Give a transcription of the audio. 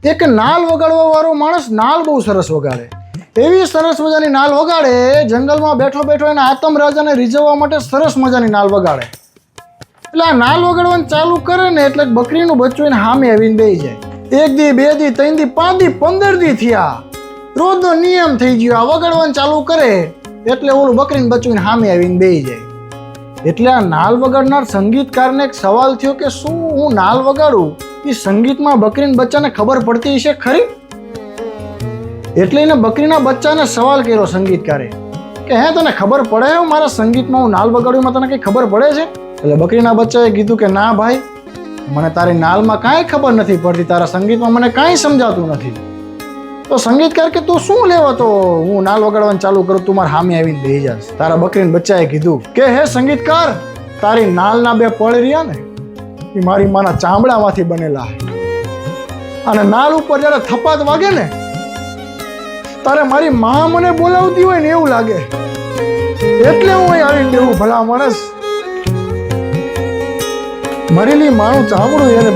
એક નાલ વગાડવા વાળો માણસ નાલ બહુ સરસ વગાડે. એવી સરસ મજાની નાલ વગાડે, જંગલમાં બેઠો બેઠો એના આતમ રાજાને રીઝવવા માટે સરસ મજાની નાલ વગાડે. એટલે આ નાલ વગાડવાનું ચાલુ કરે ને એટલે બકરીનું બચ્ચું એને સામે આવીને બેસી જાય. 1 દી 2 દી 3 દી 5 દી 15 દી થયા, રોજનો નિયમ થઈ ગયો. આ વગાડવાનું ચાલુ કરે એટલે ઓલું બકરીનું બચ્ચું એને સામે આવીને બેસી જાય. એટલે આ નાલ વગાડનાર સંગીતકારને એક સવાલ થયો કે શું હું નાલ વગાડું એ સંગીતમાં બકરીના બચ્ચાને ખબર પડતી હશે ખરી? એટલે એને બકરીના બચ્ચાને સવાલ કર્યો સંગીતકારે કે હે તને ખબર પડે મારા સંગીતમાં હું નાલ વગાડું તને કંઈ ખબર પડે છે? એટલે બકરીના બચ્ચાએ કીધું કે ના ભાઈ, મને તારી નાલમાં કાંઈ ખબર નથી પડતી, તારા સંગીતમાં મને કાંઈ સમજાતું નથી. તો સંગીતકાર કે તું શું લેવો તો હું નાલ વગાડવાનું ચાલુ કરું, તું મારા સામે આવીને બેસી જાસ. તારા બકરીના બચ્ચાએ કીધું કે હે સંગીતકાર, તારી નાલના 2 પળ રહ્યા ને એ મારી માના ચામડામાંથી બનેલા, અને નાલ ઉપર જ્યારે થપાત વાગે ને તારે મારી માં મને બોલાવતી હોય ને એવું લાગે, એટલે હું અહીં આવીને બેહું. ભલા માણસ, મરેલી માનું ચામડું એને